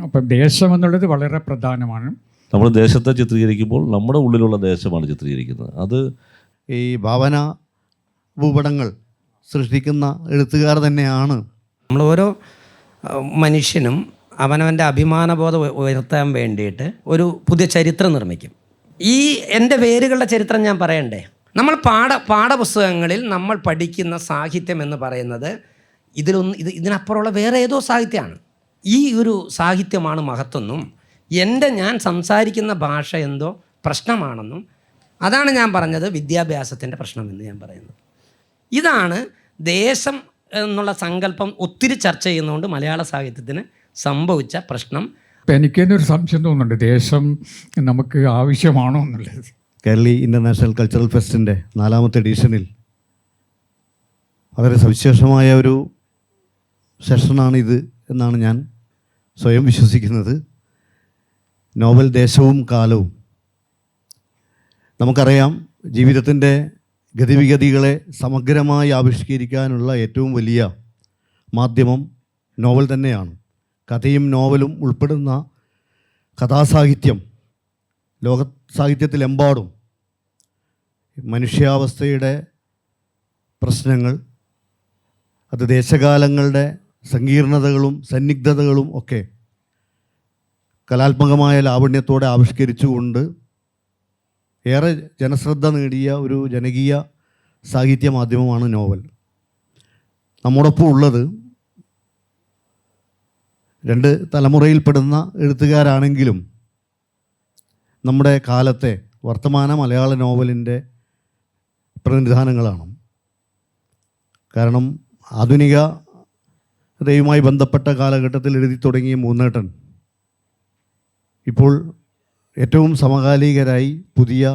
അപ്പം ദേശം എന്നുള്ളത് വളരെ പ്രധാനമാണ്. നമ്മൾ ദേശത്തെ ചിത്രീകരിക്കുമ്പോൾ നമ്മുടെ ഉള്ളിലുള്ള ദേശമാണ് ചിത്രീകരിക്കുന്നത്. അത് ഈ ഭാവന ഭൂപടങ്ങൾ സൃഷ്ടിക്കുന്ന എഴുത്തുകാർ തന്നെയാണ്. നമ്മൾ ഓരോ മനുഷ്യനും അവനവൻ്റെ അഭിമാനബോധം ഉയർത്താൻ വേണ്ടിയിട്ട് ഒരു പുതിയ ചരിത്രം നിർമ്മിക്കും. ഈ എൻ്റെ വേരുകളുടെ ചരിത്രം ഞാൻ പറയണ്ടേ? നമ്മൾ പാഠപുസ്തകങ്ങളിൽ നമ്മൾ പഠിക്കുന്ന സാഹിത്യം എന്ന് പറയുന്നത് ഇതിനപ്പുറമുള്ള വേറെ ഏതോ സാഹിത്യമാണ്. ഈ ഒരു സാഹിത്യമാണ് മഹത്വമെന്നും ഞാൻ സംസാരിക്കുന്ന ഭാഷ എന്തോ പ്രശ്നമാണെന്നും അതാണ് ഞാൻ പറഞ്ഞത് വിദ്യാഭ്യാസത്തിൻ്റെ പ്രശ്നമെന്ന് ഞാൻ പറയുന്നത്. ഇതാണ് ദേശം എന്നുള്ള സങ്കല്പം ഒത്തിരി ചർച്ച ചെയ്യുന്നതുകൊണ്ട് മലയാള സാഹിത്യത്തിന് സംഭവിച്ച പ്രശ്നം. ഇപ്പം എനിക്കെന്നൊരു സംശയം തോന്നുന്നുണ്ട്, ദേശം നമുക്ക് ആവശ്യമാണോ എന്നുള്ളത്. കേരളി ഇൻ്റർനാഷണൽ കൾച്ചറൽ ഫെസ്റ്റിൻ്റെ 4ാമത്തെ എഡിഷനിൽ വളരെ സവിശേഷമായ ഒരു സെഷനാണിത് എന്നാണ് ഞാൻ സ്വയം വിശ്വസിക്കുന്നത്. നോവൽ ദേശവും കാലവും. നമുക്കറിയാം, ജീവിതത്തിൻ്റെ ഗതിവിഗതികളെ സമഗ്രമായി ആവിഷ്കരിക്കാനുള്ള ഏറ്റവും വലിയ മാധ്യമം നോവൽ തന്നെയാണ്. കഥയും നോവലും ഉൾപ്പെടുന്ന കഥാസാഹിത്യം ലോക സാഹിത്യത്തിലെമ്പാടും മനുഷ്യാവസ്ഥയുടെ പ്രശ്നങ്ങൾ, അത് ദേശകാലങ്ങളുടെ സങ്കീർണതകളും സന്നിഗ്ധതകളും ഒക്കെ കലാത്മകമായ ലാവണ്യത്തോടെ ആവിഷ്കരിച്ചുകൊണ്ട് ഏറെ ജനശ്രദ്ധ നേടിയ ഒരു ജനകീയ സാഹിത്യ മാധ്യമമാണ് നോവൽ. നമ്മോടൊപ്പം ഉള്ളത് 2 തലമുറയിൽപ്പെടുന്ന എഴുത്തുകാരാണെങ്കിലും നമ്മുടെ കാലത്തെ വർത്തമാന മലയാള നോവലിൻ്റെ പ്രതിനിധാനങ്ങളാണ്. കാരണം ആധുനികതയുമായി ബന്ധപ്പെട്ട കാലഘട്ടത്തിൽ എഴുതി തുടങ്ങിയ മൂന്നേട്ടൻ ഇപ്പോൾ ഏറ്റവും സമകാലികരായി പുതിയ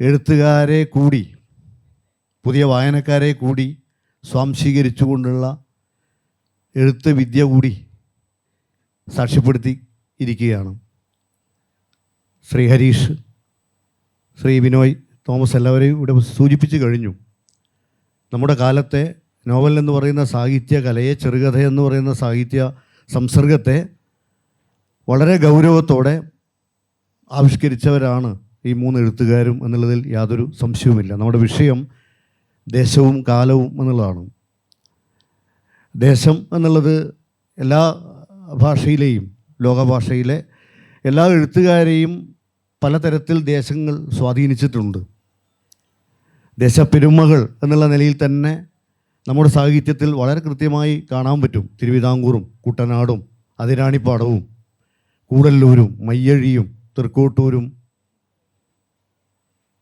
എഴുത്തുകാരെ കൂടി, പുതിയ വായനക്കാരെ കൂടി സ്വാംശീകരിച്ചുകൊണ്ടുള്ള എഴുത്ത് വിദ്യ കൂടി സാക്ഷ്യപ്പെടുത്തി ഇരിക്കുകയാണ്. ശ്രീ ഹരീഷ്, ശ്രീ ബിനോയ് തോമസ് എല്ലാവരെയും ഇവിടെ സൂചിപ്പിച്ചു കഴിഞ്ഞു. നമ്മുടെ കാലത്തെ നോവൽ എന്ന് പറയുന്ന സാഹിത്യ കലയെ, ചെറുകഥ എന്ന് പറയുന്ന സാഹിത്യ സംസർഗത്തെ വളരെ ഗൗരവത്തോടെ ആവിഷ്കരിച്ചവരാണ് ഈ 3 എഴുത്തുകാരും എന്നുള്ളതിൽ യാതൊരു സംശയവുമില്ല. നമ്മുടെ വിഷയം ദേശവും കാലവും എന്നുള്ളതാണ്. ദേശം എന്നുള്ളത് എല്ലാ ഭാഷയിലെയും, ലോകഭാഷയിലെ എല്ലാ എഴുത്തുകാരെയും പലതരത്തിൽ ദേശങ്ങൾ സ്വാധീനിച്ചിട്ടുണ്ട്. ദേശപ്പെരുമകൾ എന്നുള്ള നിലയിൽ തന്നെ നമ്മുടെ സാഹിത്യത്തിൽ വളരെ കൃത്യമായി കാണാൻ പറ്റും. തിരുവിതാംകൂറും കുട്ടനാടും അതിരാണിപ്പാടവും കൂടല്ലൂരും മയ്യഴിയും തൃക്കോട്ടൂരും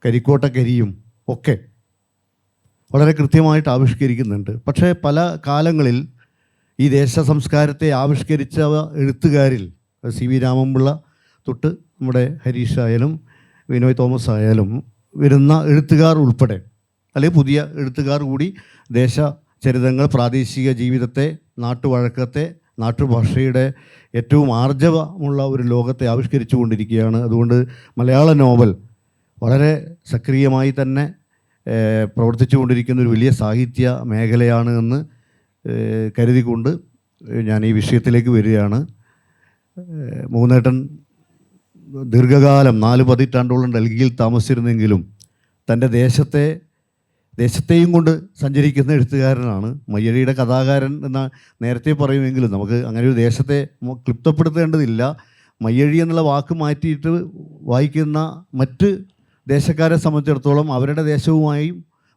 കരിക്കോട്ടക്കരിയും ഒക്കെ വളരെ കൃത്യമായിട്ട് ആവിഷ്കരിക്കുന്നുണ്ട്. പക്ഷേ പല കാലങ്ങളിൽ ഈ ദേശ സംസ്കാരത്തെ ആവിഷ്കരിച്ച എഴുത്തുകാരിൽ സി വി രാമൻപിള്ള തൊട്ട് നമ്മുടെ ഹരീഷ് ആയാലും വിനോയ് തോമസ് ആയാലും വരുന്ന എഴുത്തുകാർ ഉൾപ്പെടെ, അല്ലെങ്കിൽ പുതിയ എഴുത്തുകാർ കൂടി ദേശചരിതങ്ങൾ, പ്രാദേശിക ജീവിതത്തെ, നാട്ടുവഴക്കത്തെ, നാട്ടുഭാഷയുടെ ഏറ്റവും ആർജവമുള്ള ഒരു ലോകത്തെ ആവിഷ്കരിച്ചു കൊണ്ടിരിക്കുകയാണ്. അതുകൊണ്ട് മലയാള നോവൽ വളരെ സക്രിയമായി തന്നെ പ്രവർത്തിച്ചു കൊണ്ടിരിക്കുന്ന ഒരു വലിയ സാഹിത്യ മേഖലയാണ് എന്ന് കരുതിക്കൊണ്ട് ഞാൻ ഈ വിഷയത്തിലേക്ക് വരികയാണ്. മൂന്നേട്ടൻ ദീർഘകാലം 4 പതിറ്റാണ്ടോളം ഡൽഹിയിൽ താമസിച്ചിരുന്നെങ്കിലും തൻ്റെ ദേശത്തെയും കൊണ്ട് സഞ്ചരിക്കുന്ന എഴുത്തുകാരനാണ്. മയ്യഴിയുടെ കഥാകാരൻ എന്ന നേരത്തെ പറയുമെങ്കിലും നമുക്ക് അങ്ങനെ ഒരു ദേശത്തെ ക്ലിപ്തപ്പെടുത്തേണ്ടതില്ല. മയ്യഴി എന്നുള്ള വാക്ക് മാറ്റിയിട്ട് വായിക്കുന്ന മറ്റ് ദേശക്കാരെ സംബന്ധിച്ചിടത്തോളം അവരുടെ ദേശവുമായി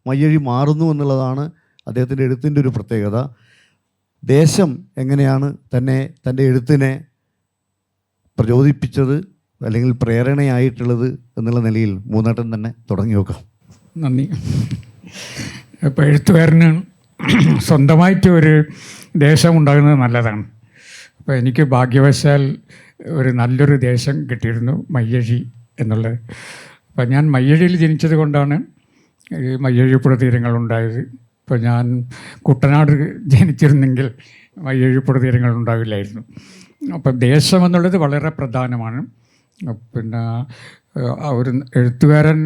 മയ്യഴി മാറുന്നു എന്നുള്ളതാണ് അദ്ദേഹത്തിൻ്റെ എഴുത്തിൻ്റെ ഒരു പ്രത്യേകത. ദേശം എങ്ങനെയാണ് തൻ്റെ എഴുത്തിനെ പ്രചോദിപ്പിച്ചത് അല്ലെങ്കിൽ പ്രേരണയായിട്ടുള്ളത് എന്നുള്ള നിലയിൽ മൂന്നേട്ടൻ തന്നെ തുടങ്ങി നോക്കാം. നന്ദി. ഇപ്പോൾ എഴുത്തുകാരന് സ്വന്തമായിട്ട് ഒരു ദേശം ഉണ്ടാകുന്നത് നല്ലതാണ്. അപ്പോൾ എനിക്ക് ഭാഗ്യവശാൽ ഒരു നല്ലൊരു ദേശം കിട്ടിയിരുന്നു, മയ്യഴി എന്നുള്ളത്. അപ്പോൾ ഞാൻ മയ്യഴിയിൽ ജനിച്ചത് കൊണ്ടാണ് ഈ മയ്യഴിപ്പുഴ തീരങ്ങളുണ്ടായത്. ഇപ്പോൾ ഞാൻ കുട്ടനാട് ജനിച്ചിരുന്നെങ്കിൽ മയ്യഴിപ്പുഴ തീരങ്ങൾ ഉണ്ടാവില്ലായിരുന്നു. അപ്പം ദേശം എന്നുള്ളത് വളരെ പ്രധാനമാണ്. പിന്നെ ഒരു എഴുത്തുകാരൻ,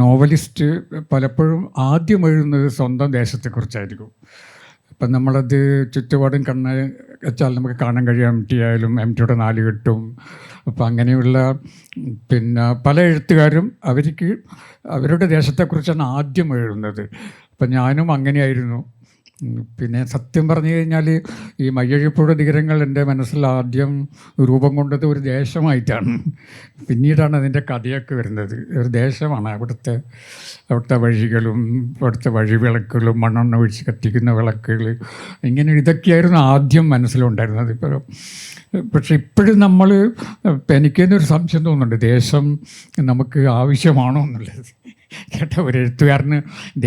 നോവലിസ്റ്റ് പലപ്പോഴും ആദ്യം എഴുതുന്നത് സ്വന്തം ദേശത്തെക്കുറിച്ചായിരിക്കും. അപ്പം നമ്മളത് ചുറ്റുപാടും കണ്ണ് വെച്ചാൽ നമുക്ക് കാണാൻ കഴിയും. MT ആയാലും MTയുടെ നാലുകെട്ടും. അപ്പം അങ്ങനെയുള്ള പിന്നെ പല എഴുത്തുകാരും അവർക്ക് അവരുടെ ദേശത്തെക്കുറിച്ചാണ് ആദ്യം എഴുതുന്നത്. അപ്പം ഞാനും അങ്ങനെയായിരുന്നു. പിന്നെ സത്യം പറഞ്ഞു കഴിഞ്ഞാൽ ഈ മയ്യഴിപ്പുഴ തീരങ്ങൾ എൻ്റെ മനസ്സിൽ ആദ്യം രൂപം കൊണ്ടത് ഒരു ദേശമായിട്ടാണ്. പിന്നീടാണ് അതിൻ്റെ കഥയൊക്കെ വരുന്നത്. ഒരു ദേശമാണ് അവിടുത്തെ വഴികളും അവിടുത്തെ വഴിവിളക്കുകളും മണ്ണെണ്ണ ഒഴിച്ച് കത്തിക്കുന്ന വിളക്കുകൾ, ഇങ്ങനെ ഇതൊക്കെയായിരുന്നു ആദ്യം മനസ്സിലുണ്ടായിരുന്നത്. പക്ഷെ ഇപ്പോഴും നമ്മൾ എനിക്കെന്നൊരു സംശയം തോന്നുന്നുണ്ട്, ദേശം നമുക്ക് ആവശ്യമാണോ എന്നുള്ളത്. കേട്ടോ, ഒരു എഴുത്തുകാരന്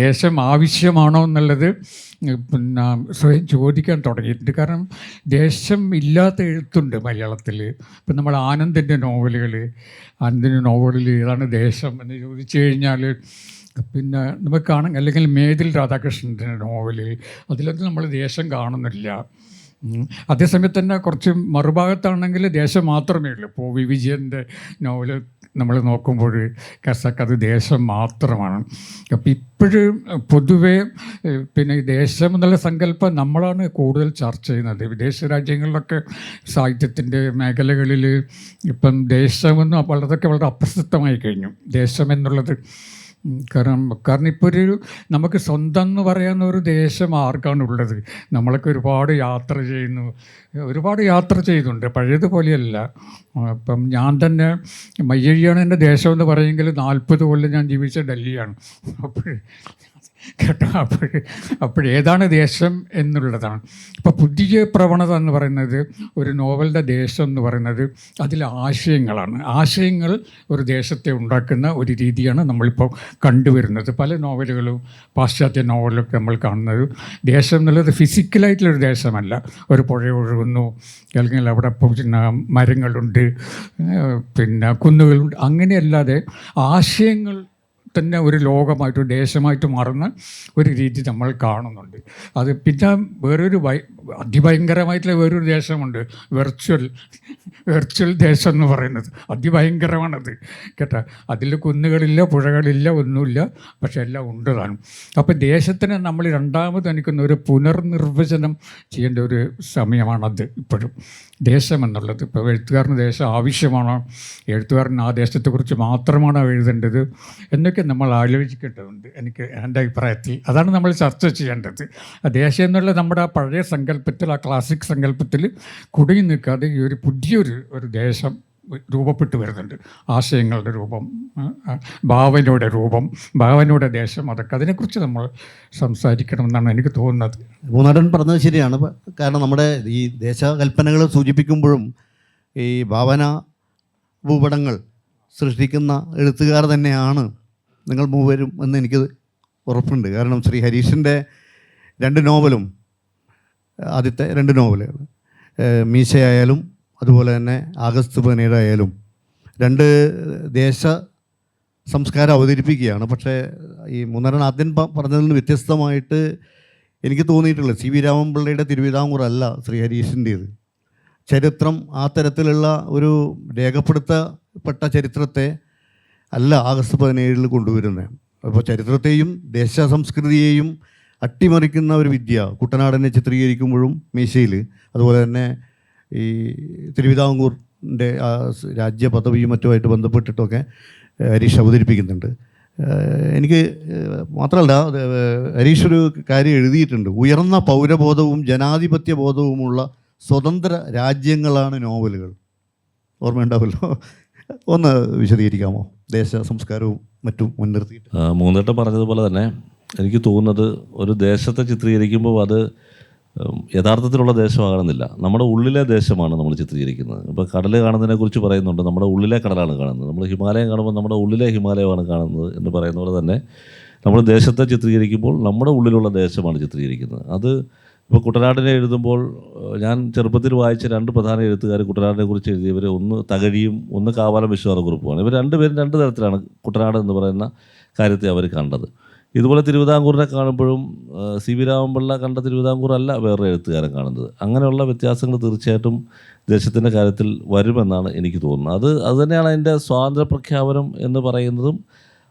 ദേശം ആവശ്യമാണോ എന്നുള്ളത് പിന്നെ സ്വയം ചോദിക്കാൻ തുടങ്ങിയിട്ടുണ്ട്. കാരണം ദേശം ഇല്ലാത്ത എഴുത്തുണ്ട് മലയാളത്തിൽ. ഇപ്പം നമ്മൾ ആനന്ദിൻ്റെ നോവലിൽ ഏതാണ് ദേശം എന്ന് ചോദിച്ചു കഴിഞ്ഞാൽ പിന്നെ നമുക്ക് കാണാൻ, അല്ലെങ്കിൽ മേതിൽ രാധാകൃഷ്ണൻ്റെ നോവലിൽ അതിലൊന്നും നമ്മൾ ദേശം കാണുന്നില്ല. അതേസമയത്ത് തന്നെ കുറച്ച് മറുഭാഗത്താണെങ്കിൽ ദേശം മാത്രമേ ഉള്ളൂ. ഇപ്പോൾ വി വിജയൻ്റെ നോവല് നമ്മൾ നോക്കുമ്പോൾ അത് ദേശം മാത്രമാണ്. അപ്പം ഇപ്പോഴും പൊതുവേ പിന്നെ ഈ ദേശം എന്നുള്ള സങ്കല്പം നമ്മളാണ് കൂടുതൽ ചർച്ച ചെയ്യുന്നത്. വിദേശ രാജ്യങ്ങളിലൊക്കെ സാഹിത്യത്തിൻ്റെ മേഖലകളിൽ ഇപ്പം ദേശമെന്ന് അതൊക്കെ വളരെ അപ്രസക്തമായി കഴിഞ്ഞു, ദേശം എന്നുള്ളത്. കാരണം ഇപ്പോൾ നമുക്ക് സ്വന്തം എന്ന് പറയാവുന്ന ഒരു ദേശം ആർക്കാണുള്ളത്? നമ്മളൊക്കെ ഒരുപാട് യാത്ര ചെയ്യുന്നുണ്ട്, പഴയതുപോലെയല്ല. അപ്പം ഞാൻ തന്നെ മയ്യഴിയാണ് എൻ്റെ ദേശം എന്ന് പറയുമെങ്കിൽ 40 കൊല്ലം ഞാൻ ജീവിച്ച ഡൽഹിയാണ്. അപ്പോഴേതാണ് ദേശം എന്നുള്ളതാണ്. അപ്പോൾ പുതിയ പ്രവണത എന്ന് പറയുന്നത്, ഒരു നോവലിൻ്റെ ദേശം എന്ന് പറയുന്നത് അതിൽ ആശയങ്ങളാണ്. ആശയങ്ങൾ ഒരു ദേശത്തെ ഉണ്ടാക്കുന്ന ഒരു രീതിയാണ് നമ്മളിപ്പോൾ കണ്ടുവരുന്നത്. പല നോവലുകളും പാശ്ചാത്യ നോവലൊക്കെ നമ്മൾ കാണുന്നത് ദേശം എന്നുള്ളത് ഫിസിക്കലായിട്ടുള്ളൊരു ദേശമല്ല. ഒരു പുഴ ഒഴുകുന്നു, അല്ലെങ്കിൽ അവിടെ പിന്നെ മരങ്ങളുണ്ട്, പിന്നെ കുന്നുകളുണ്ട്, അങ്ങനെയല്ലാതെ ആശയങ്ങൾ തന്നെ ഒരു ലോകമായിട്ട്, ഒരു ദേശമായിട്ട് മാറുന്ന ഒരു രീതി നമ്മൾ കാണുന്നുണ്ട്. അത് പിന്നെ വേറൊരു അതിഭയങ്കരമായിട്ടുള്ള വേറൊരു ദേശമുണ്ട്, വെർച്വൽ ദേശം എന്ന് പറയുന്നത്. അതിഭയങ്കരമാണത്, കേട്ടോ. അതിൽ കുന്നുകളില്ല, പുഴകളില്ല, ഒന്നുമില്ല, പക്ഷെ എല്ലാം ഉണ്ട് താനും. അപ്പോൾ ദേശത്തിന് നമ്മൾ രണ്ടാമത് എനിക്കുന്ന ഒരു പുനർനിർവചനം ചെയ്യേണ്ട ഒരു സമയമാണത് ഇപ്പോഴും, ദേശം എന്നുള്ളത്. ഇപ്പോൾ എഴുത്തുകാരന് ദേശം ആവശ്യമാണോ, എഴുത്തുകാരൻ ആ ദേശത്തെക്കുറിച്ച് മാത്രമാണോ എഴുതേണ്ടത് എന്നൊക്കെ നമ്മൾ ആലോചിക്കേണ്ടതുണ്ട്. എൻ്റെ അഭിപ്രായത്തിൽ അതാണ് നമ്മൾ ചർച്ച ചെയ്യേണ്ടത്. ദേശം എന്നുള്ള നമ്മുടെ ആ പഴയ സങ്കല്പത്തിൽ, ആ ക്ലാസിക് സങ്കല്പത്തിൽ കുടുങ്ങി നിൽക്കാതെ ഈ ഒരു പുതിയൊരു ദേശം രൂപപ്പെട്ടു വരുന്നുണ്ട്. ആശയങ്ങളുടെ രൂപം, ഭാവനയുടെ ദേശം, അതൊക്കെ അതിനെക്കുറിച്ച് നമ്മൾ സംസാരിക്കണമെന്നാണ് എനിക്ക് തോന്നുന്നത്. മൂന്നാടൻ പറഞ്ഞത് ശരിയാണ്. കാരണം നമ്മുടെ ഈ ദേശകൽപ്പനകൾ സൂചിപ്പിക്കുമ്പോഴും ഈ ഭാവന ഭൂപടങ്ങൾ സൃഷ്ടിക്കുന്ന എഴുത്തുകാർ തന്നെയാണ് നിങ്ങൾ മൂവരും എന്ന് എനിക്ക് ഉറപ്പുണ്ട്. കാരണം ശ്രീ ഹരീഷിൻ്റെ 2 നോവലും, ആദ്യത്തെ 2 നോവലുകൾ മീശയായാലും അതുപോലെ തന്നെ ആഗസ്റ്റ് 17 ആയാലും 2 ദേശ സംസ്കാരം അവതരിപ്പിക്കുകയാണ്. പക്ഷേ ഈ മൂന്നാറിന് ആദ്യം പറഞ്ഞതിൽ നിന്ന് വ്യത്യസ്തമായിട്ട് എനിക്ക് തോന്നിയിട്ടുള്ളത് CV രാമൻപിള്ളയുടെ തിരുവിതാംകൂറല്ല ശ്രീ ഹരീഷിൻ്റേത്. ചരിത്രം ആ തരത്തിലുള്ള ഒരു രേഖപ്പെടുത്തപ്പെട്ട ചരിത്രത്തെ അല്ല ആഗസ്റ്റ് 17 കൊണ്ടുവരുന്നത്. അപ്പോൾ ചരിത്രത്തെയും ദേശ സംസ്കൃതിയെയും അട്ടിമറിക്കുന്ന ഒരു വിദ്യ കുട്ടനാടിനെ ചിത്രീകരിക്കുമ്പോഴും മീശയിൽ, അതുപോലെ തന്നെ ഈ തിരുവിതാംകൂറിൻ്റെ രാജ്യപദവിയും മറ്റുമായിട്ട് ബന്ധപ്പെട്ടിട്ടൊക്കെ ഹരീഷ് അവതരിപ്പിക്കുന്നുണ്ട്. എനിക്ക് മാത്രമല്ല, ഹരീഷ് ഒരു കാര്യം എഴുതിയിട്ടുണ്ട്, ഉയർന്ന പൗരബോധവും ജനാധിപത്യ ബോധവുമുള്ള സ്വതന്ത്ര രാജ്യങ്ങളാണ് നോവലുകൾ. ഓർമ്മയുണ്ടാവുമല്ലോ, ഒന്ന് വിശദീകരിക്കാമോ ദേശ സംസ്കാരവും മറ്റും മുൻനിർത്തിയിട്ട്? മൂന്നേട്ടം പറഞ്ഞതുപോലെ തന്നെ എനിക്ക് തോന്നുന്നത്, ഒരു ദേശത്തെ ചിത്രീകരിക്കുമ്പോൾ അത് യഥാർത്ഥത്തിലുള്ള ദേശമാകണമെന്നില്ല, നമ്മുടെ ഉള്ളിലെ ദേശമാണ് നമ്മൾ ചിത്രീകരിക്കുന്നത്. ഇപ്പോൾ കടൽ കാണുന്നതിനെക്കുറിച്ച് പറയുന്നുണ്ട്, നമ്മുടെ ഉള്ളിലെ കടലാണ് കാണുന്നത്. നമ്മൾ ഹിമാലയം കാണുമ്പോൾ നമ്മുടെ ഉള്ളിലെ ഹിമാലയമാണ് കാണുന്നത് എന്ന് പറയുന്ന പോലെ തന്നെ നമ്മൾ ദേശത്തെ ചിത്രീകരിക്കുമ്പോൾ നമ്മുടെ ഉള്ളിലുള്ള ദേശമാണ് ചിത്രീകരിക്കുന്നത്. അത് ഇപ്പോൾ കുട്ടനാടിനെ എഴുതുമ്പോൾ ഞാൻ ചെറുപ്പത്തിൽ വായിച്ച 2 പ്രധാന എഴുത്തുകാർ കുട്ടനാടിനെ കുറിച്ച് എഴുതിയവർ, ഒന്ന് തകഴിയും ഒന്ന് കാവാലം വിശ്വനാഥക്കുറുപ്പുമാണ്. ഇവർ 2 പേരും 2 തരത്തിലാണ് കുട്ടനാട് എന്ന് പറയുന്ന കാര്യത്തെ അവർ കണ്ടത്. ഇതുപോലെ തിരുവിതാംകൂറിനെ കാണുമ്പോഴും CV രാമൻപിള്ള കണ്ട തിരുവിതാംകൂറല്ല വേറൊരു എഴുത്തുകാരൻ കാണുന്നത്. അങ്ങനെയുള്ള വ്യത്യാസങ്ങൾ തീർച്ചയായിട്ടും ദേശത്തിൻ്റെ കാര്യത്തിൽ വരുമെന്നാണ് എനിക്ക് തോന്നുന്നത്. അത് തന്നെയാണ് അതിൻ്റെ സ്വാതന്ത്ര്യ പ്രഖ്യാപനം എന്ന് പറയുന്നതും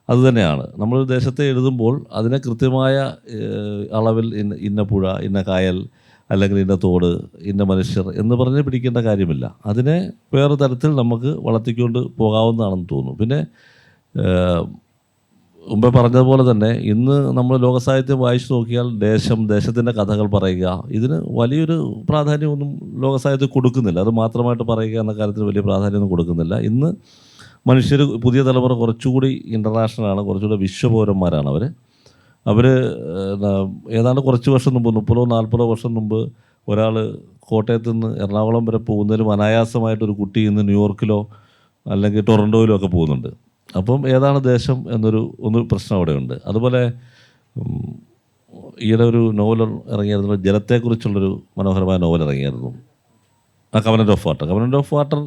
അതുതന്നെയാണ്. നമ്മളൊരു ദേശത്തെ എഴുതുമ്പോൾ അതിനെ കൃത്യമായ അളവിൽ ഇന്ന പുഴ, ഇന്ന കായൽ, അല്ലെങ്കിൽ ഇന്ന തോട്, ഇന്ന മനുഷ്യർ എന്ന് പറഞ്ഞ് പിടിക്കേണ്ട കാര്യമില്ല. അതിനെ വേറെ തരത്തിൽ നമുക്ക് വളർത്തിക്കൊണ്ട് പോകാവുന്നതാണെന്ന് തോന്നുന്നു. പിന്നെ മുമ്പേ പറഞ്ഞതുപോലെ തന്നെ ഇന്ന് നമ്മൾ ലോകസാഹിത്യം വായിച്ചു നോക്കിയാൽ ദേശത്തിൻ്റെ കഥകൾ പറയുക, ഇതിന് വലിയൊരു പ്രാധാന്യമൊന്നും ലോകസാഹിത്യം കൊടുക്കുന്നില്ല. അത് മാത്രമായിട്ട് പറയുക എന്ന കാര്യത്തിൽ വലിയ പ്രാധാന്യമൊന്നും കൊടുക്കുന്നില്ല. ഇന്ന് മനുഷ്യർ, പുതിയ തലമുറ കുറച്ചുകൂടി ഇൻ്റർനാഷണലാണ്, കുറച്ചുകൂടി വിശ്വപൗരന്മാരാണ് അവർ ഏതാണ്ട് കുറച്ച് വർഷം മുമ്പ്, 30-40 വർഷം മുമ്പ് ഒരാൾ കോട്ടയത്ത് നിന്ന് എറണാകുളം വരെ പോകുന്നതിലും അനായാസമായിട്ടൊരു കുട്ടി ഇന്ന് ന്യൂയോർക്കിലോ അല്ലെങ്കിൽ ടൊറൻറ്റോയിലോ ഒക്കെ പോകുന്നുണ്ട്. അപ്പം ഏതാണ് ദേശം ഒന്ന് പ്രശ്നം അവിടെയുണ്ട്. അതുപോലെ ഈയിടെ ഒരു നോവൽ ഇറങ്ങിയായിരുന്നു, ജലത്തെക്കുറിച്ചുള്ളൊരു മനോഹരമായ നോവൽ ഇറങ്ങിയായിരുന്നു, കവനൻ്റ് ഓഫ് വാട്ടർ.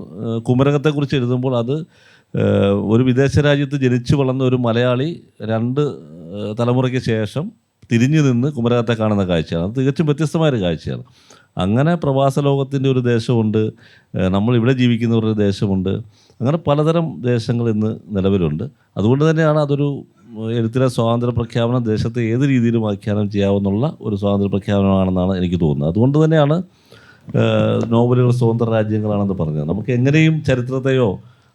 കുമരകത്തെക്കുറിച്ച് എഴുതുമ്പോൾ അത് ഒരു വിദേശ രാജ്യത്ത് ജനിച്ചു വളർന്ന ഒരു മലയാളി 2 തലമുറയ്ക്ക് ശേഷം തിരിഞ്ഞു നിന്ന് കുമരകത്തെ കാണുന്ന കാഴ്ചയാണ്. അത് തികച്ചും വ്യത്യസ്തമായൊരു കാഴ്ചയാണ്. അങ്ങനെ പ്രവാസ ലോകത്തിൻ്റെ ഒരു ദേശമുണ്ട്, നമ്മളിവിടെ ജീവിക്കുന്നവരുടെ ദേശമുണ്ട്. അങ്ങനെ പലതരം ദേശങ്ങൾ ഇന്ന് നിലവിലുണ്ട്. അതുകൊണ്ട് തന്നെയാണ് അതൊരു എഴുത്തിലെ സ്വാതന്ത്ര്യ പ്രഖ്യാപനം ദേശത്തെ ഏത് രീതിയിലും ആഖ്യാനം ചെയ്യാവുന്നുള്ള ഒരു സ്വാതന്ത്ര്യ പ്രഖ്യാപനമാണെന്നാണ് എനിക്ക് തോന്നുന്നത്. അതുകൊണ്ട് തന്നെയാണ് നോവലുകൾ സ്വതന്ത്ര രാജ്യങ്ങളാണെന്ന് പറഞ്ഞത്. നമുക്ക് എങ്ങനെയും ചരിത്രത്തെയോ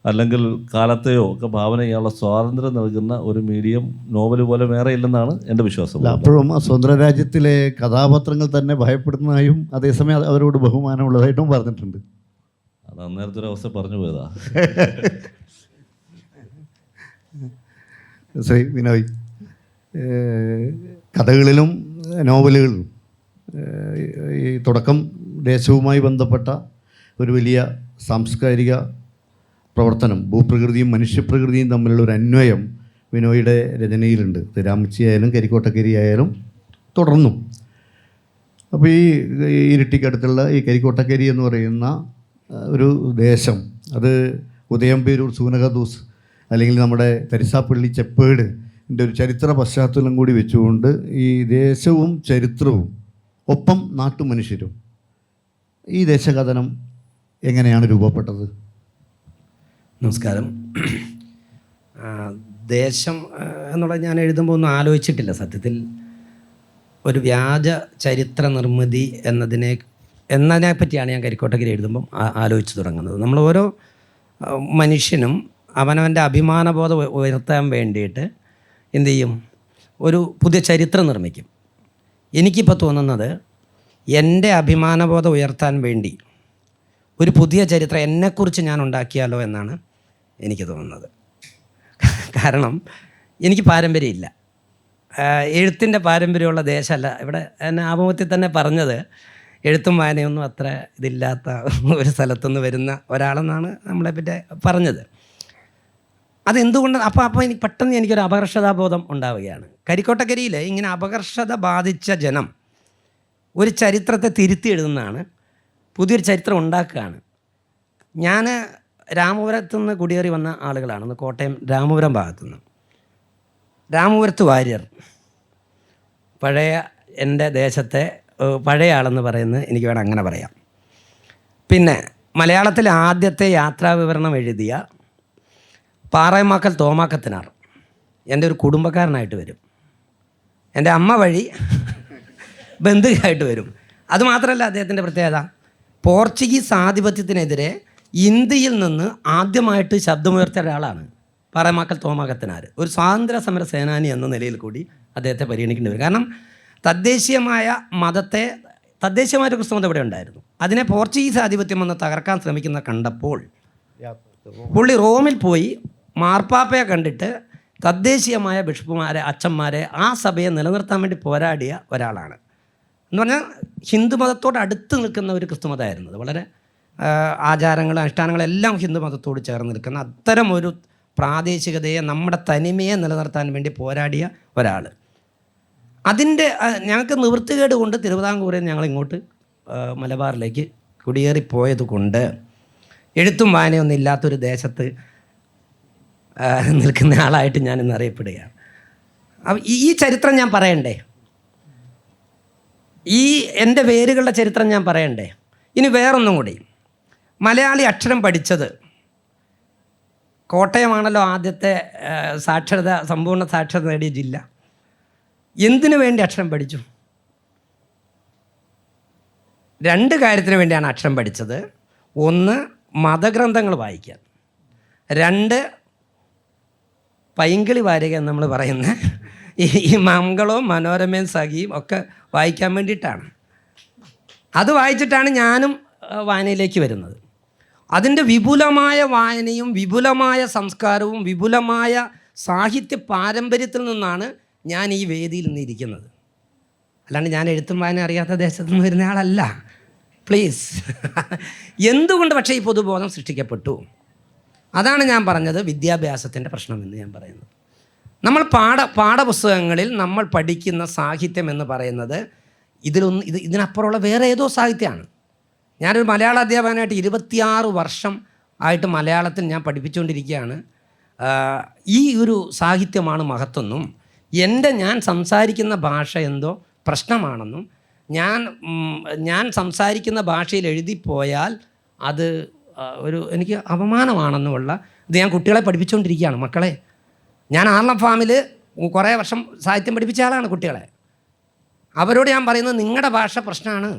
അല്ലെങ്കിൽ കാലത്തെയോ ഒക്കെ ഭാവന ചെയ്യാനുള്ള സ്വാതന്ത്ര്യം നൽകുന്ന ഒരു മീഡിയം നോവൽ പോലെ വേറെ ഇല്ലെന്നാണ് എൻ്റെ വിശ്വാസം. അപ്പോഴും സ്വതന്ത്ര രാജ്യത്തിലെ കഥാപാത്രങ്ങൾ തന്നെ ഭയപ്പെടുന്നതായും അതേസമയം അവരോട് ബഹുമാനമുള്ളതായിട്ടും പറഞ്ഞിട്ടുണ്ട്. അത് അന്നേരത്തെ ഒരു അവസ്ഥ പറഞ്ഞു പോയതാ. ശ്രീ വിനോയ്, കഥകളിലും നോവലുകളിലും ഈ തുടക്കം ദേശവുമായി ബന്ധപ്പെട്ട ഒരു വലിയ സാംസ്കാരിക പ്രവർത്തനം, ഭൂപ്രകൃതിയും മനുഷ്യപ്രകൃതിയും തമ്മിലുള്ള ഒരു അന്വയം വിനോയുടെ രചനയിലുണ്ട്. രാമച്ചി ആയാലും കരിക്കോട്ടക്കരി ആയാലും തുടർന്നും. അപ്പോൾ ഈ ഇരിട്ടിക്കടുത്തുള്ള ഈ കരിക്കോട്ടക്കരി എന്ന് പറയുന്ന ഒരു ദേശം, അത് ഉദയംപേരൂർ സൂനകദൂസ് അല്ലെങ്കിൽ നമ്മുടെ തരിസാപ്പള്ളി ചെപ്പേടിൻ്റെ ഒരു ചരിത്ര പശ്ചാത്തലം കൂടി വെച്ചുകൊണ്ട് ഈ ദേശവും ചരിത്രവും ഒപ്പം നാട്ടുമനുഷ്യരും, ഈ ദേശകഥനം എങ്ങനെയാണ് രൂപപ്പെട്ടത്? നമസ്കാരം. ദേശം എന്നുള്ളത് ഞാൻ എഴുതുമ്പോൾ ഒന്നും ആലോചിച്ചിട്ടില്ല. സത്യത്തിൽ ഒരു വ്യാജ ചരിത്ര നിർമ്മിതി എന്നതിനെ പറ്റിയാണ് ഞാൻ കരിക്കോട്ടക്കരി എഴുതുമ്പം ആലോചിച്ച് തുടങ്ങുന്നത്. നമ്മൾ ഓരോ മനുഷ്യനും അവനവൻ്റെ അഭിമാനബോധം ഉയർത്താൻ വേണ്ടിയിട്ട് എന്തു ചെയ്യും, ഒരു പുതിയ ചരിത്രം നിർമ്മിക്കും. എനിക്കിപ്പോൾ തോന്നുന്നത് എൻ്റെ അഭിമാനബോധം ഉയർത്താൻ വേണ്ടി ഒരു പുതിയ ചരിത്രം എന്നെക്കുറിച്ച് ഞാൻ ഉണ്ടാക്കിയാലോ എന്നാണ് എനിക്ക് തോന്നുന്നത്. കാരണം എനിക്ക് പാരമ്പര്യമില്ല, എഴുത്തിൻ്റെ പാരമ്പര്യമുള്ള ദേശമല്ല. ഇവിടെ എന്നെ ആമുഖത്തിൽ തന്നെ പറഞ്ഞത് എഴുത്തും വായനയൊന്നും അത്ര ഇതില്ലാത്ത ഒരു സ്ഥലത്തുനിന്ന് വരുന്ന ഒരാളെന്നാണ് നമ്മളെപ്പറ്റി പറഞ്ഞത്. അതെന്തുകൊണ്ട് അപ്പോൾ എനിക്ക് പെട്ടെന്ന് എനിക്കൊരു അപകർഷതാബോധം ഉണ്ടാവുകയാണ്. കരിക്കോട്ടക്കരിയിൽ ഇങ്ങനെ അപകർഷത ബാധിച്ച ജനം ഒരു ചരിത്രത്തെ തിരുത്തി എഴുതുന്നതാണ്, പുതിയൊരു ചരിത്രം ഉണ്ടാക്കുകയാണ്. ഞാൻ രാമപുരത്തു നിന്ന് കുടിയേറി വന്ന ആളുകളാണ്, കോട്ടയം രാമപുരം ഭാഗത്തുനിന്ന്. രാമപുരത്ത് വാര്യർ പഴയ എൻ്റെ ദേശത്തെ പഴയ ആളെന്ന് പറയുന്നത് എനിക്ക് വേണം അങ്ങനെ പറയാം. പിന്നെ മലയാളത്തിലെ ആദ്യത്തെ യാത്രാവിവരണം എഴുതിയ പാറയമാക്കൽ തോമാക്കത്തിനാർ എൻ്റെ ഒരു കുടുംബക്കാരനായിട്ട് വരും. എൻ്റെ അമ്മ വഴി ബന്ധുവായിട്ട് വരും. അതുമാത്രമല്ല, അദ്ദേഹത്തിൻ്റെ പ്രത്യേകത പോർച്ചുഗീസ് ആധിപത്യത്തിനെതിരെ ഇന്ത്യയിൽ നിന്ന് ആദ്യമായിട്ട് ശബ്ദമുയർത്തിയ ഒരാളാണ് പാറയമാക്കൽ തോമാക്കത്തിനാർ. ഒരു സ്വാതന്ത്ര്യ സമര സേനാനി എന്ന നിലയിൽ കൂടി അദ്ദേഹത്തെ പരിഗണിക്കേണ്ടി വരും. കാരണം തദ്ദേശീയമായൊരു ക്രിസ്തുമതം ഇവിടെ ഉണ്ടായിരുന്നു. അതിനെ പോർച്ചുഗീസ് ആധിപത്യം വന്ന് തകർക്കാൻ ശ്രമിക്കുന്ന കണ്ടപ്പോൾ പുള്ളി റോമിൽ പോയി മാർപ്പാപ്പയെ കണ്ടിട്ട് തദ്ദേശീയമായ ബിഷപ്പുമാരെ, അച്ഛന്മാരെ, ആ സഭയെ നിലനിർത്താൻ വേണ്ടി പോരാടിയ ഒരാളാണ്. എന്ന് പറഞ്ഞാൽ ഹിന്ദുമതത്തോട് അടുത്ത് നിൽക്കുന്ന ഒരു ക്രിസ്തുമതമായിരുന്നത്. വളരെ ആചാരങ്ങളും അനുഷ്ഠാനങ്ങളും എല്ലാം ഹിന്ദുമതത്തോട് ചേർന്ന് നിൽക്കുന്ന അത്തരം ഒരു പ്രാദേശികതയെ, നമ്മുടെ തനിമയെ നിലനിർത്താൻ വേണ്ടി പോരാടിയ ഒരാൾ. അതിൻ്റെ ഞങ്ങൾക്ക് നിവൃത്തികേട് കൊണ്ട് തിരുവിതാംകൂറിൽ ഞങ്ങളിങ്ങോട്ട് മലബാറിലേക്ക് കുടിയേറിപ്പോയത് കൊണ്ട് എഴുത്തും വായനയൊന്നും ഇല്ലാത്തൊരു ദേശത്ത് നിൽക്കുന്ന ആളായിട്ട് ഞാൻ ഇന്ന് അറിയപ്പെടുകയാണ്. അപ്പം ഈ ചരിത്രം ഞാൻ പറയണ്ടേ, ഈ എൻ്റെ വേരുകളുടെ ചരിത്രം ഞാൻ പറയണ്ടേ. ഇനി വേറൊന്നും കൂടി, മലയാളി അക്ഷരം പഠിച്ചത് കോട്ടയമാണല്ലോ ആദ്യത്തെ സമ്പൂർണ്ണ സാക്ഷരത നേടിയ ജില്ല. എന്തിനു വേണ്ടി അക്ഷരം പഠിച്ചു? 2 കാര്യത്തിന് വേണ്ടിയാണ് അക്ഷരം പഠിച്ചത്. 1 മതഗ്രന്ഥങ്ങൾ വായിക്കാൻ, 2 പൈങ്കിളി വാരിക എന്ന് നമ്മൾ പറയുന്ന ഈ മംഗളവും മനോരമയും സഖിയും ഒക്കെ വായിക്കാൻ വേണ്ടിയിട്ടാണ്. അത് വായിച്ചിട്ടാണ് ഞാനും വായനയിലേക്ക് വരുന്നത്. അതിൻ്റെ വിപുലമായ വായനയും വിപുലമായ സംസ്കാരവും വിപുലമായ സാഹിത്യ പാരമ്പര്യത്തിൽ നിന്നാണ് ഞാൻ ഈ വേദിയിൽ നിന്നിരിക്കുന്നത്. അല്ലാണ്ട് ഞാൻ എഴുത്തും വായന അറിയാത്ത ദേശത്തു നിന്ന് വരുന്ന ആളല്ല, പ്ലീസ്. എന്തുകൊണ്ട് പക്ഷേ ഈ പൊതുബോധം സൃഷ്ടിക്കപ്പെട്ടു? അതാണ് ഞാൻ പറഞ്ഞത് വിദ്യാഭ്യാസത്തിൻ്റെ പ്രശ്നമെന്ന് ഞാൻ പറയുന്നത്. നമ്മൾ പാഠപുസ്തകങ്ങളിൽ നമ്മൾ പഠിക്കുന്ന സാഹിത്യം എന്ന് പറയുന്നത് ഇതിനപ്പുറമുള്ള വേറെ ഏതോ സാഹിത്യമാണ്. ഞാനൊരു മലയാള അധ്യാപകനായിട്ട് 26 വർഷം ആയിട്ട് മലയാളത്തിൽ ഞാൻ പഠിപ്പിച്ചുകൊണ്ടിരിക്കുകയാണ്. ഈ ഒരു സാഹിത്യമാണ് മഹത്വമെന്നും ഞാൻ സംസാരിക്കുന്ന ഭാഷ എന്തോ പ്രശ്നമാണെന്നും ഞാൻ സംസാരിക്കുന്ന ഭാഷയിൽ എഴുതിപ്പോയാൽ അത് എനിക്ക് അപമാനമാണെന്നുമുള്ള ഇത് ഞാൻ കുട്ടികളെ പഠിപ്പിച്ചുകൊണ്ടിരിക്കുകയാണ്. മക്കളെ, ഞാൻ ആർളം ഫാമിൽ കുറേ വർഷം സാഹിത്യം പഠിപ്പിച്ച ആളാണ് കുട്ടികളെ. അവരോട് ഞാൻ പറയുന്നത് നിങ്ങളുടെ ഭാഷ പ്രശ്നമാണ്.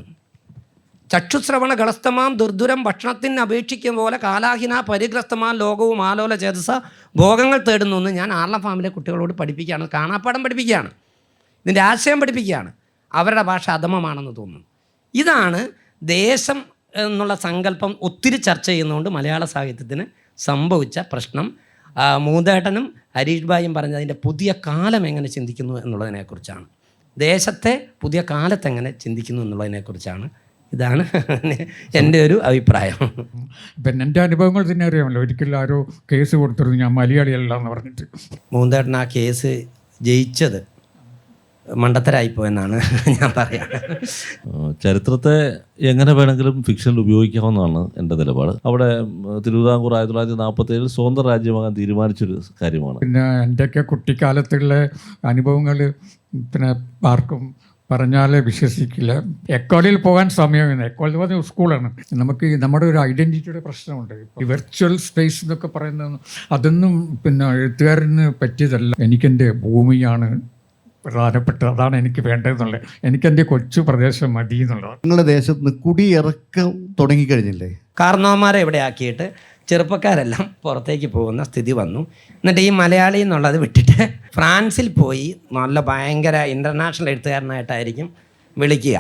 ചക്ഷുശ്രവണ ഗളസ്തമാം ദുർദുരം ഭക്ഷണത്തിന് അപേക്ഷിക്കും പോലെ കാലാഹിന പരിഗ്രസ്തമാം ലോകവും ആലോല ചേതസ ഭോഗങ്ങൾ തേടുന്നു എന്ന് ഞാൻ ആർളം ഫാമിലെ കുട്ടികളോട് പഠിപ്പിക്കുകയാണ്. കാണാപ്പാടം പഠിപ്പിക്കുകയാണ്, ഇതിൻ്റെ ആശയം പഠിപ്പിക്കുകയാണ്. അവരുടെ ഭാഷ അധമമാണെന്ന് തോന്നുന്നു. ഇതാണ് ദേശം എന്നുള്ള സങ്കല്പം ഒത്തിരി ചർച്ച ചെയ്യുന്നതുകൊണ്ട് മലയാള സാഹിത്യത്തിന് സംഭവിച്ച പ്രശ്നം. മൂന്തേട്ടനും ഹരീഷ് ഭായും പറഞ്ഞത് അതിൻ്റെ പുതിയ കാലം എങ്ങനെ ചിന്തിക്കുന്നു എന്നുള്ളതിനെക്കുറിച്ചാണ്. ദേശത്തെ പുതിയ കാലത്തെങ്ങനെ ചിന്തിക്കുന്നു എന്നുള്ളതിനെക്കുറിച്ചാണ്. ഇതാണ് എൻ്റെ ഒരു അഭിപ്രായം. പിന്നെ എൻ്റെ അനുഭവങ്ങൾ തന്നെ അറിയാമല്ലോ. ഒരിക്കലും ആരോ കേസ് കൊടുത്തിരുന്നു ഞാൻ മലയാളിയല്ല എന്ന് പറഞ്ഞിട്ട്. മൂന്തേട്ടൻ ആ കേസ് ജയിച്ചത് മണ്ടത്തരായിപ്പോയെന്നാണ് ഞാൻ പറയാം. ചരിത്രത്തെ എങ്ങനെ വേണമെങ്കിലും ഫിക്ഷനിൽ ഉപയോഗിക്കാവുന്നതാണ് എൻ്റെ നിലപാട്. അവിടെ തിരുവിതാംകൂർ 1947 സ്വതന്ത്ര രാജ്യമാകാൻ തീരുമാനിച്ചൊരു കാര്യമാണ്. പിന്നെ എൻ്റെയൊക്കെ കുട്ടിക്കാലത്തുള്ള അനുഭവങ്ങൾ പിന്നെ ആർക്കും പറഞ്ഞാൽ വിശ്വസിക്കില്ല. എക്കോളിൽ പോകാൻ സമയമില്ല. എക്കോൾ എന്ന് പറഞ്ഞാൽ സ്കൂളാണ്. നമുക്ക് നമ്മുടെ ഒരു ഐഡൻറ്റിറ്റിയുടെ പ്രശ്നമുണ്ട്. ഈ വെർച്വൽ സ്പേസ് എന്നൊക്കെ പറയുന്നത് അതൊന്നും പിന്നെ എഴുത്തുകാരന് പറ്റിയതല്ല. എനിക്കെൻ്റെ ഭൂമിയാണ് പ്രധാനപ്പെട്ടത്, അതാണ് എനിക്ക് വേണ്ടതെന്നുള്ളത്. എനിക്കെൻ്റെ കൊച്ചു പ്രദേശം മതി എന്നുള്ളത്. നിങ്ങളുടെ ദേശത്ത് നിന്ന് കുടിയിറക്കം തുടങ്ങിക്കഴിഞ്ഞില്ലേ? കാരണവന്മാരെ ഇവിടെ ആക്കിയിട്ട് ചെറുപ്പക്കാരെല്ലാം പുറത്തേക്ക് പോകുന്ന സ്ഥിതി വന്നു. എന്നിട്ട് ഈ മലയാളി എന്നുള്ളത് വിട്ടിട്ട് ഫ്രാൻസിൽ പോയി നല്ല ഭയങ്കര ഇൻ്റർനാഷണൽ എഴുത്തുകാരനായിട്ടായിരിക്കും വിളിക്കുക.